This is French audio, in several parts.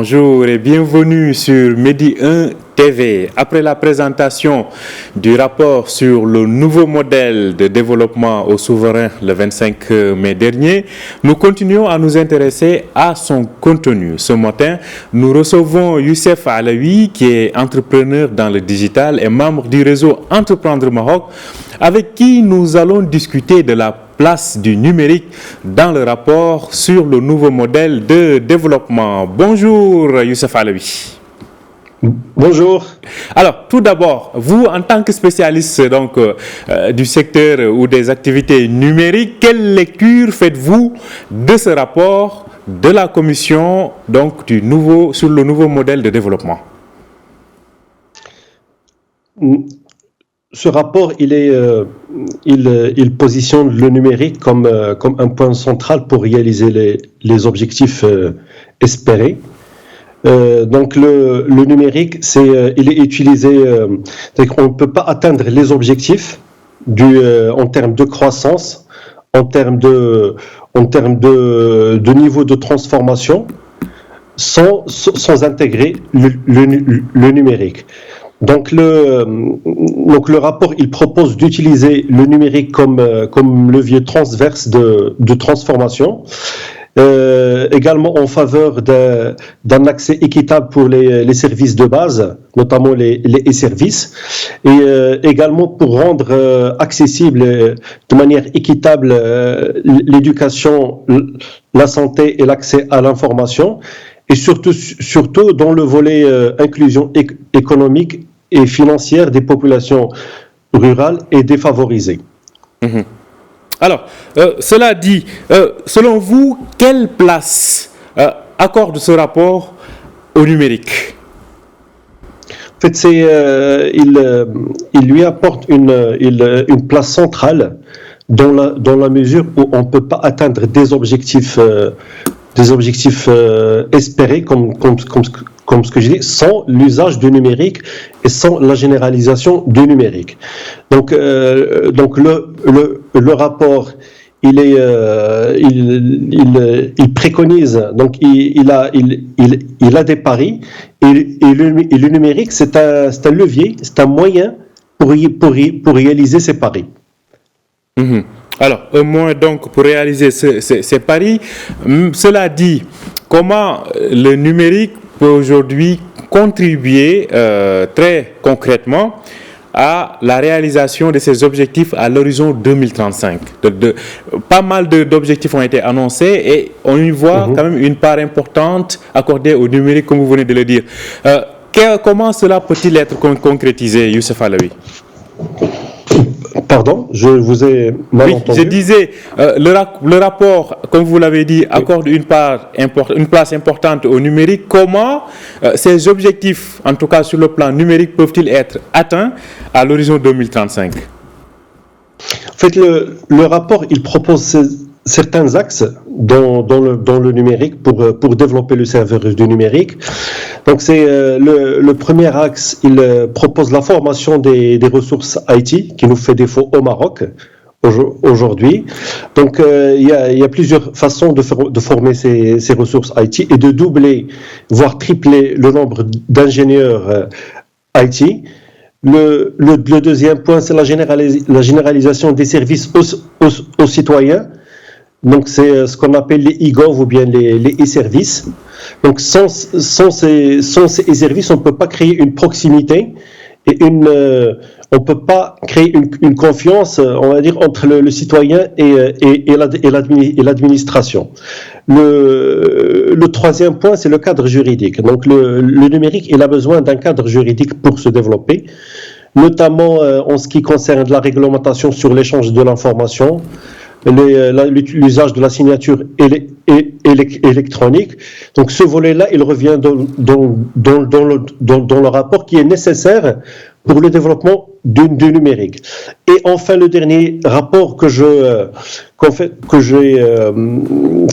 Bonjour et bienvenue sur Medi 1 TV. Après la présentation du rapport sur le nouveau modèle de développement au souverain le 25 mai dernier, nous continuons à nous intéresser à son contenu. Ce matin, nous recevons Youssef Alaoui, qui est entrepreneur dans le digital et membre du réseau Entreprendre Maroc, avec qui nous allons discuter de la place du numérique dans le rapport sur le nouveau modèle de développement. Bonjour Youssef Alaoui. Bonjour. Alors, tout d'abord, vous en tant que spécialiste du secteur ou des activités numériques, quelle lecture faites-vous de ce rapport de la Commission sur le nouveau modèle de développement? Ce rapport, il positionne le numérique comme un point central pour réaliser les objectifs espérés. Donc le numérique, il est utilisé, on ne peut pas atteindre les objectifs en termes de croissance, en termes de niveau de transformation, sans intégrer le numérique. Donc le rapport, il propose d'utiliser le numérique comme levier transverse de transformation, également en faveur d'un accès équitable pour les services de base, notamment les e-services, et également pour rendre accessible de manière équitable l'éducation, la santé et l'accès à l'information, et surtout dans le volet inclusion économique et financière des populations rurales et défavorisées. Mmh. Alors, cela dit, selon vous, quelle place accorde ce rapport au numérique? En fait, il lui apporte une place centrale dans la mesure où on ne peut pas atteindre des objectifs espérés, comme ce que je dis, sans l'usage du numérique et sans la généralisation du numérique. Donc le rapport, il préconise, donc il a des paris, et le numérique, c'est un levier, c'est un moyen pour réaliser ces paris. Mmh. Alors, un moyen donc pour réaliser ces paris. Cela dit, comment le numérique peut aujourd'hui contribuer très concrètement à la réalisation de ces objectifs à l'horizon 2035. Pas mal d'objectifs ont été annoncés et on y voit quand même une part importante accordée au numérique, comme vous venez de le dire. Comment cela peut-il être concrétisé, Youssef Alaoui? Pardon, je vous ai mal entendu. Je disais, le rapport, comme vous l'avez dit, accorde une place importante au numérique. Comment ces objectifs, en tout cas sur le plan numérique, peuvent-ils être atteints à l'horizon 2035? En fait, le rapport, il propose certains axes dans le numérique pour développer le serveur du numérique. Donc c'est le premier axe, il propose la formation des ressources IT qui nous fait défaut au Maroc aujourd'hui. Donc il y a plusieurs façons de former ces ressources IT et de doubler, voire tripler le nombre d'ingénieurs IT. Le deuxième point, c'est la généralisation des services aux citoyens. Donc c'est ce qu'on appelle les e-gov ou bien les e-services. Donc sans ces e-services, on ne peut pas créer une proximité et on ne peut pas créer une confiance, on va dire, entre le citoyen et l'administration. Le troisième point, c'est le cadre juridique. Donc le numérique, il a besoin d'un cadre juridique pour se développer, notamment en ce qui concerne la réglementation sur l'échange de l'information, l'usage de la signature électronique. Donc ce volet-là, il revient dans le rapport qui est nécessaire pour le développement du numérique. Et enfin, le dernier rapport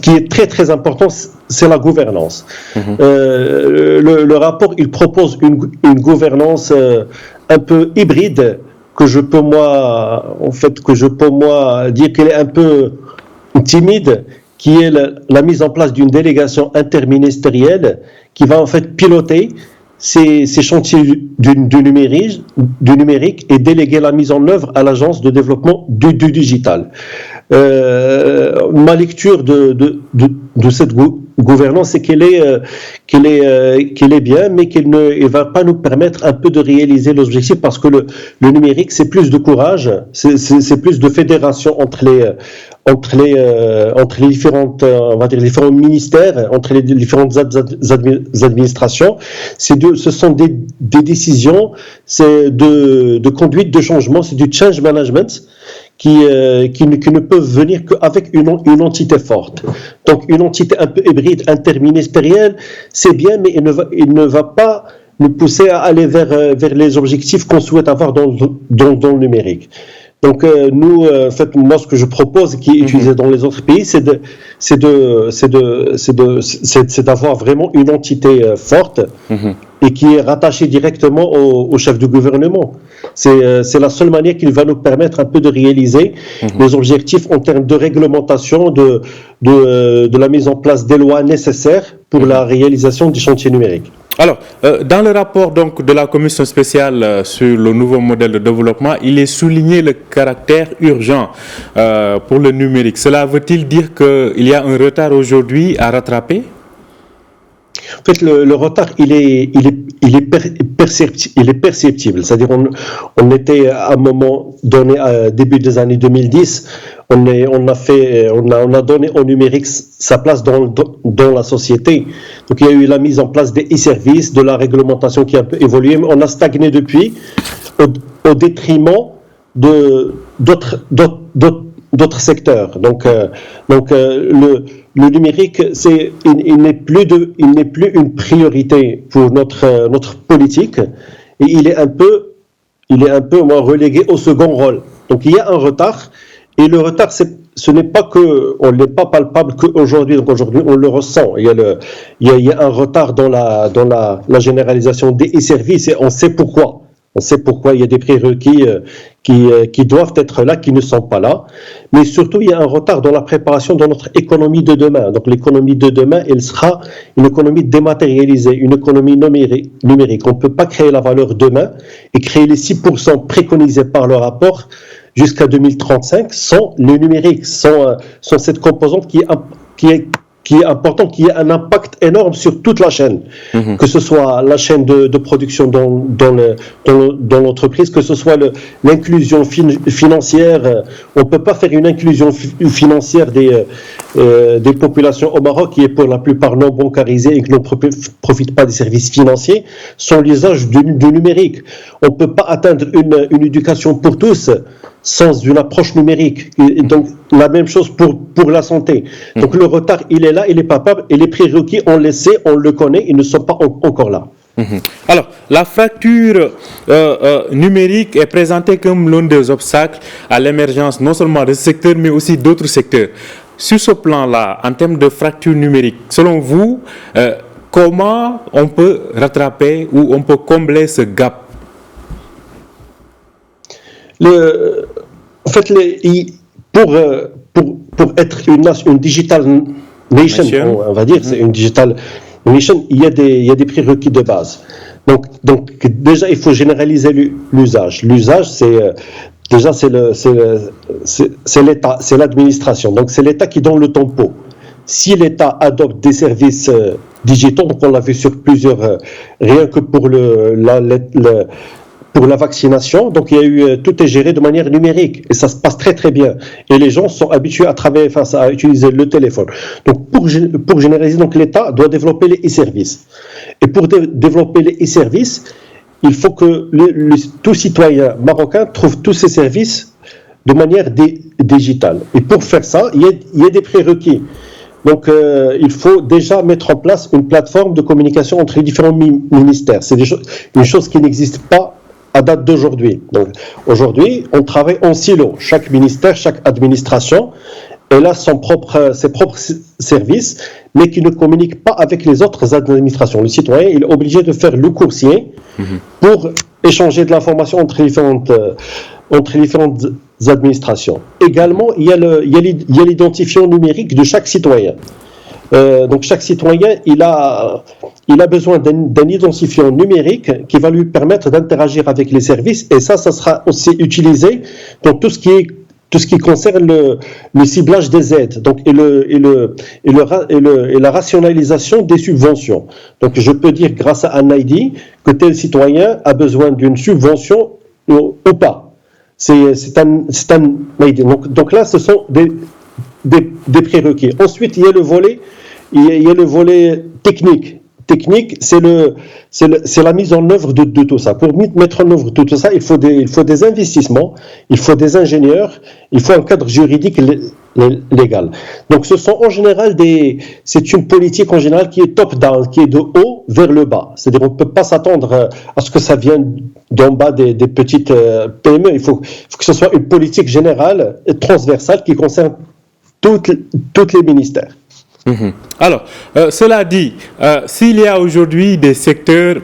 qui est très très important, c'est la gouvernance. Le rapport, il propose une gouvernance un peu hybride, que je peux moi dire qu'elle est un peu timide qui est la mise en place d'une délégation interministérielle qui va en fait piloter ces chantiers du numérique et déléguer la mise en œuvre à l'Agence de développement du digital. Ma lecture de cette gouvernance, c'est qu'elle est bien, mais qu'elle ne va pas nous permettre un peu de réaliser l'objectif, parce que le numérique, c'est plus de courage, c'est plus de fédération entre les différentes, on va dire, les différents ministères, entre les différentes administrations. Ce sont des décisions, c'est de conduite de changement, c'est du change management qui ne peuvent venir qu'avec une entité forte. Donc une entité un peu hybride, interministérielle, c'est bien, mais il ne va pas nous pousser à aller vers les objectifs qu'on souhaite avoir dans le numérique. Donc nous, en fait, moi, ce que je propose, qui est utilisé dans les autres pays, c'est d'avoir vraiment une entité forte et qui est rattachée directement au chef du gouvernement. C'est la seule manière qui va nous permettre un peu de réaliser les objectifs en termes de réglementation, de la mise en place des lois nécessaires pour la réalisation du chantier numérique. Alors, dans le rapport donc de la commission spéciale sur le nouveau modèle de développement, il est souligné le caractère urgent pour le numérique. Cela veut-il dire qu'il y a un retard aujourd'hui à rattraper ? En fait, le retard, il est perceptible. C'est-à-dire, on était à un moment donné, début des années 2010, on a donné au numérique sa place dans la société. Donc, il y a eu la mise en place des e-services, de la réglementation qui a un peu évolué, mais on a stagné depuis, au détriment d'autres secteurs. Donc, le numérique, il n'est plus une priorité pour notre politique, et il est un peu relégué au second rôle. Donc il y a un retard, et le retard, ce n'est pas palpable qu'aujourd'hui. Donc aujourd'hui, on le ressent. Il y a un retard dans la généralisation des e-services, et on sait pourquoi. On sait pourquoi il y a des prérequis qui doivent être là, qui ne sont pas là. Mais surtout, il y a un retard dans la préparation de notre économie de demain. Donc l'économie de demain, elle sera une économie dématérialisée, une économie numérique. On ne peut pas créer la valeur demain et créer les 6% préconisés par le rapport jusqu'à 2035 sans le numérique, sans cette composante qui est important, qui a un impact énorme sur toute la chaîne, que ce soit la chaîne de production dans l'entreprise, que ce soit l'inclusion financière. On ne peut pas faire une inclusion financière des populations au Maroc, qui est pour la plupart non bancarisée et qui ne profite pas des services financiers, sans l'usage du numérique. On ne peut pas atteindre une éducation pour tous sans une approche numérique. Et donc, la même chose pour la santé. Donc, le retard, il est là, il est palpable, et les prérequis, on les sait, on le connaît, ils ne sont pas encore là. Alors, la fracture numérique est présentée comme l'un des obstacles à l'émergence non seulement de ce secteur, mais aussi d'autres secteurs. Sur ce plan-là, en termes de fracture numérique, selon vous, comment on peut rattraper ou on peut combler ce gap ? En fait, pour être une digital nation, on va dire, c'est une digital nation, il y a des prérequis de base. Donc déjà, il faut généraliser l'usage. L'usage, c'est l'État, c'est l'administration. Donc c'est l'État qui donne le tempo. Si l'État adopte des services digitaux, donc on l'a vu sur plusieurs, rien que pour pour la vaccination, donc il y a eu, tout est géré de manière numérique et ça se passe très très bien. Et les gens sont habitués à utiliser le téléphone. Donc pour généraliser, donc l'État doit développer les e-services. Et pour développer les e-services, il faut que tout citoyen marocain trouve tous ces services de manière digitale. Et pour faire ça, il y a des prérequis. Donc, il faut déjà mettre en place une plateforme de communication entre les différents ministères. C'est une chose qui n'existe pas à date d'aujourd'hui. Donc, aujourd'hui, on travaille en silo. Chaque ministère, chaque administration, elle a ses propres services, mais qui ne communiquent pas avec les autres administrations. Le citoyen, il est obligé de faire le coursier pour échanger de l'information entre les différentes entre les différentes administrations. Également, il y a l'identifiant numérique de chaque citoyen. Donc chaque citoyen, il a besoin d'un identifiant numérique qui va lui permettre d'interagir avec les services, et ça sera aussi utilisé dans tout ce qui concerne le ciblage des aides, donc et la rationalisation des subventions. Donc je peux dire grâce à un ID que tel citoyen a besoin d'une subvention ou pas. C'est un ID. Donc là, ce sont des prérequis. Ensuite, il y a le volet technique. Technique, c'est la mise en œuvre de tout ça. Pour mettre en œuvre tout ça, il faut des investissements, il faut des ingénieurs, il faut un cadre juridique légal. Donc, ce sont en général c'est une politique en général qui est top-down, qui est de haut vers le bas. C'est-à-dire, on ne peut pas s'attendre à ce que ça vienne d'en bas des petites PME. Il faut que ce soit une politique générale et transversale qui concerne tous les ministères. Alors, cela dit, s'il y a aujourd'hui des secteurs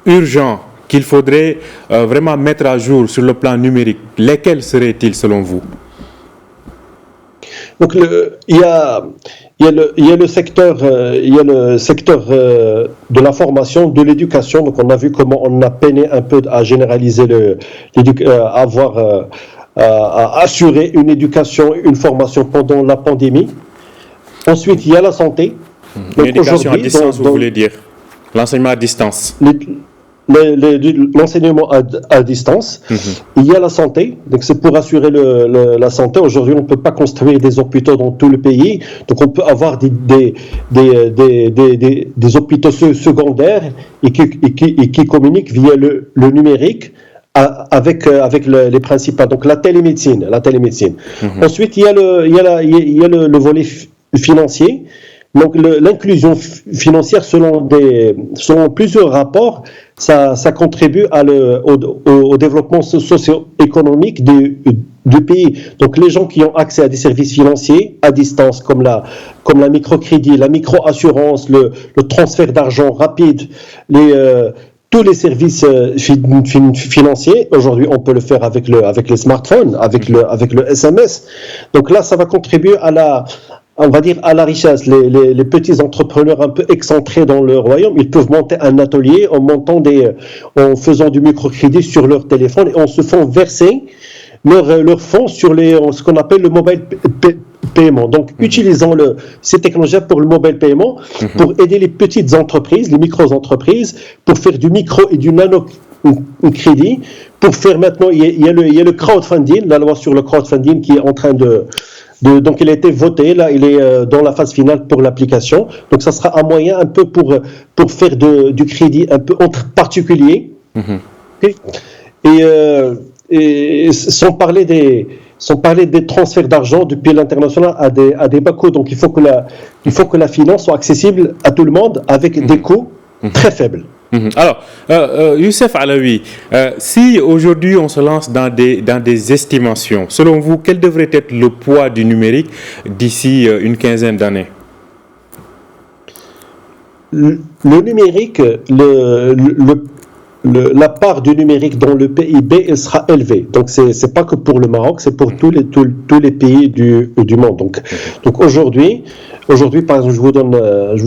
urgents qu'il faudrait vraiment mettre à jour sur le plan numérique, lesquels seraient-ils selon vous? Donc, il y a le secteur de la formation, de l'éducation. Donc, on a vu comment on a peiné un peu à généraliser à assurer une éducation, une formation pendant la pandémie. Ensuite, il y a la santé. Une éducation à distance, vous voulez dire? L'enseignement à distance. L'enseignement à distance. Il y a la santé. Donc, c'est pour assurer la santé. Aujourd'hui, on ne peut pas construire des hôpitaux dans tout le pays. Donc, on peut avoir des hôpitaux secondaires et qui communiquent via le numérique avec les principaux. Donc, la télémédecine. Ensuite, il y a le volet financier. Donc l'inclusion financière, selon plusieurs rapports, ça contribue au développement socio-économique du pays. Donc les gens qui ont accès à des services financiers à distance, comme la microcrédit, la micro-assurance, le transfert d'argent rapide, tous les services financiers, aujourd'hui on peut le faire avec les smartphones, avec le SMS. Donc là, ça va contribuer on va dire à la richesse. Les petits entrepreneurs un peu excentrés dans le royaume, ils peuvent monter un atelier en faisant du microcrédit sur leur téléphone, et en se font verser leurs fonds sur ce qu'on appelle le mobile paiement. Donc, utilisons ces technologies pour le mobile paiement, pour aider les petites entreprises, les micro-entreprises, pour faire du micro et du nano-crédit, pour faire maintenant, il y a le crowdfunding, la loi sur le crowdfunding qui est en train donc il a été voté, là il est dans la phase finale pour l'application. Donc ça sera un moyen un peu pour faire du crédit un peu entre particuliers. Okay. Et sans parler des transferts d'argent depuis l'international à des bas coûts. Donc il faut que la finance soit accessible à tout le monde avec des coûts très faibles. Alors, Youssef Alaoui, si aujourd'hui on se lance dans des estimations, selon vous, quel devrait être le poids du numérique d'ici une quinzaine d'années? Le numérique, la part du numérique dans le PIB, elle sera élevée. Donc c'est pas que pour le Maroc, c'est pour tous les pays du monde. Donc aujourd'hui, par exemple, je vous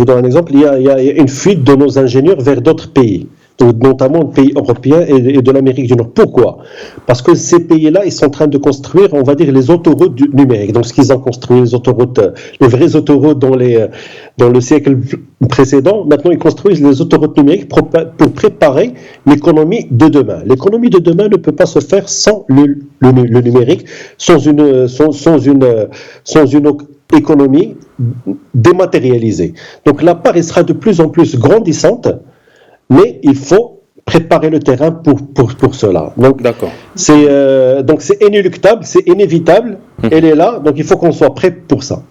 donne un exemple. Il y a une fuite de nos ingénieurs vers d'autres pays, donc notamment les pays européens et de l'Amérique du Nord. Pourquoi? Parce que ces pays-là, ils sont en train de construire, on va dire, les autoroutes du numérique. Donc ce qu'ils ont construit, les vraies autoroutes dans le siècle précédent, maintenant ils construisent les autoroutes numériques pour préparer l'économie de demain. L'économie de demain ne peut pas se faire sans le numérique, sans une économie dématérialisée. Donc la part sera de plus en plus grandissante, mais il faut préparer le terrain pour cela. Donc d'accord. C'est inéluctable, c'est inévitable, elle est là, donc il faut qu'on soit prêt pour ça.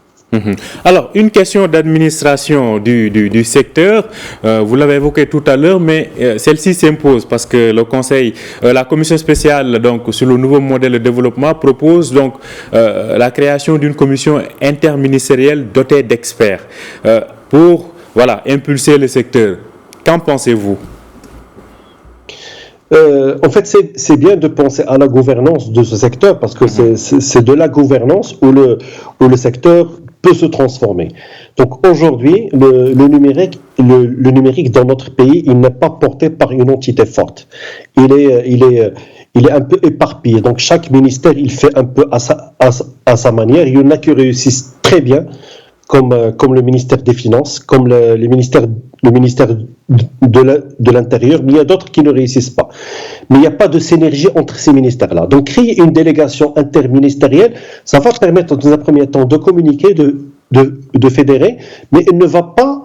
Alors, une question d'administration du secteur, vous l'avez évoqué tout à l'heure, mais celle-ci s'impose parce que la commission spéciale donc sur le nouveau modèle de développement propose donc la création d'une commission interministérielle dotée d'experts pour impulser le secteur. Qu'en pensez-vous? En fait, c'est bien de penser à la gouvernance de ce secteur parce que c'est de la gouvernance où le secteur peut se transformer. Donc aujourd'hui, le numérique dans notre pays, il n'est pas porté par une entité forte. Il est un peu éparpillé. Donc chaque ministère, il fait un peu à sa manière. Il y en a qui réussissent très bien, comme le ministère des Finances, comme le ministère de l'Intérieur, mais il y a d'autres qui ne réussissent pas. Mais il n'y a pas de synergie entre ces ministères-là. Donc créer une délégation interministérielle, ça va permettre dans un premier temps de communiquer, de fédérer, mais il ne va pas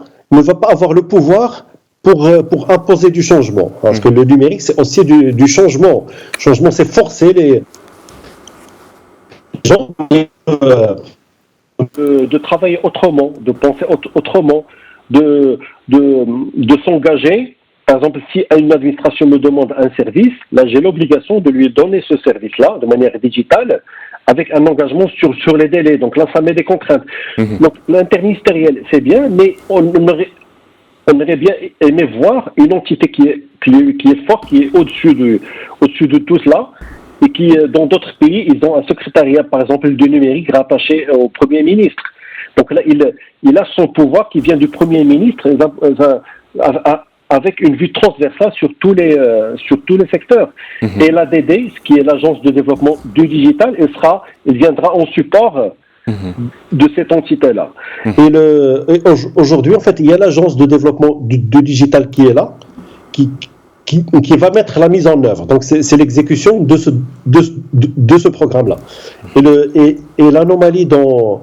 avoir le pouvoir pour imposer du changement. Parce que le numérique, c'est aussi du changement. Le changement, c'est forcer les gens de travailler autrement, de penser autrement, de s'engager. Par exemple, si une administration me demande un service, là j'ai l'obligation de lui donner ce service-là de manière digitale, avec un engagement sur les délais. Donc là, ça met des contraintes. Donc l'interministériel, c'est bien, mais on aurait bien aimé voir une entité qui est forte, qui est au-dessus de tout cela, et qui, dans d'autres pays, ils ont un secrétariat, par exemple, du numérique rattaché au Premier ministre. Donc là, il a son pouvoir qui vient du Premier ministre avec une vue transversale sur tous les secteurs. Et l'ADD, ce qui est l'Agence de développement du digital, il viendra en support de cette entité-là. Et aujourd'hui, en fait, il y a l'Agence de développement du digital qui est là, qui va mettre la mise en œuvre. Donc c'est l'exécution de ce programme-là. Et l'anomalie dans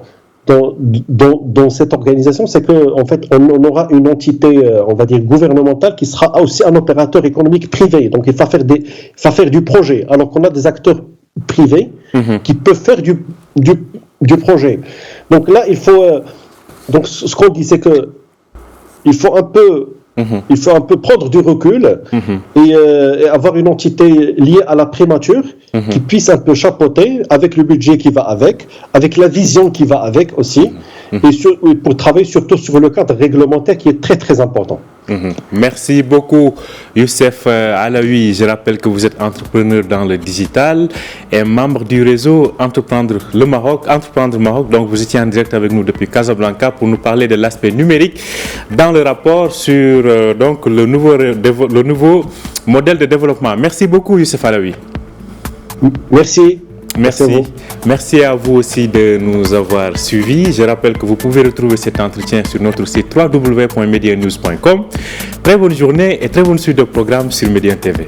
cette organisation, c'est qu'en fait, on aura une entité, on va dire, gouvernementale qui sera aussi un opérateur économique privé. Donc il va faire du projet, alors qu'on a des acteurs privés qui peuvent faire du projet. Donc là, il faut... donc ce qu'on dit, c'est que il faut un peu prendre du recul et avoir une entité liée à la primature qui puisse un peu chapeauter avec le budget qui va avec la vision qui va avec aussi, et pour travailler surtout sur le cadre réglementaire qui est très très important. Merci beaucoup Youssef Alaoui. Je rappelle que vous êtes entrepreneur dans le digital et membre du réseau Entreprendre Maroc. Donc vous étiez en direct avec nous depuis Casablanca pour nous parler de l'aspect numérique dans le rapport sur donc le nouveau modèle de développement. Merci beaucoup Youssef Alaoui. Merci à vous aussi de nous avoir suivis. Je rappelle que vous pouvez retrouver cet entretien sur notre site www.medianews.com. Très bonne journée et très bonne suite de programmes sur Médien TV.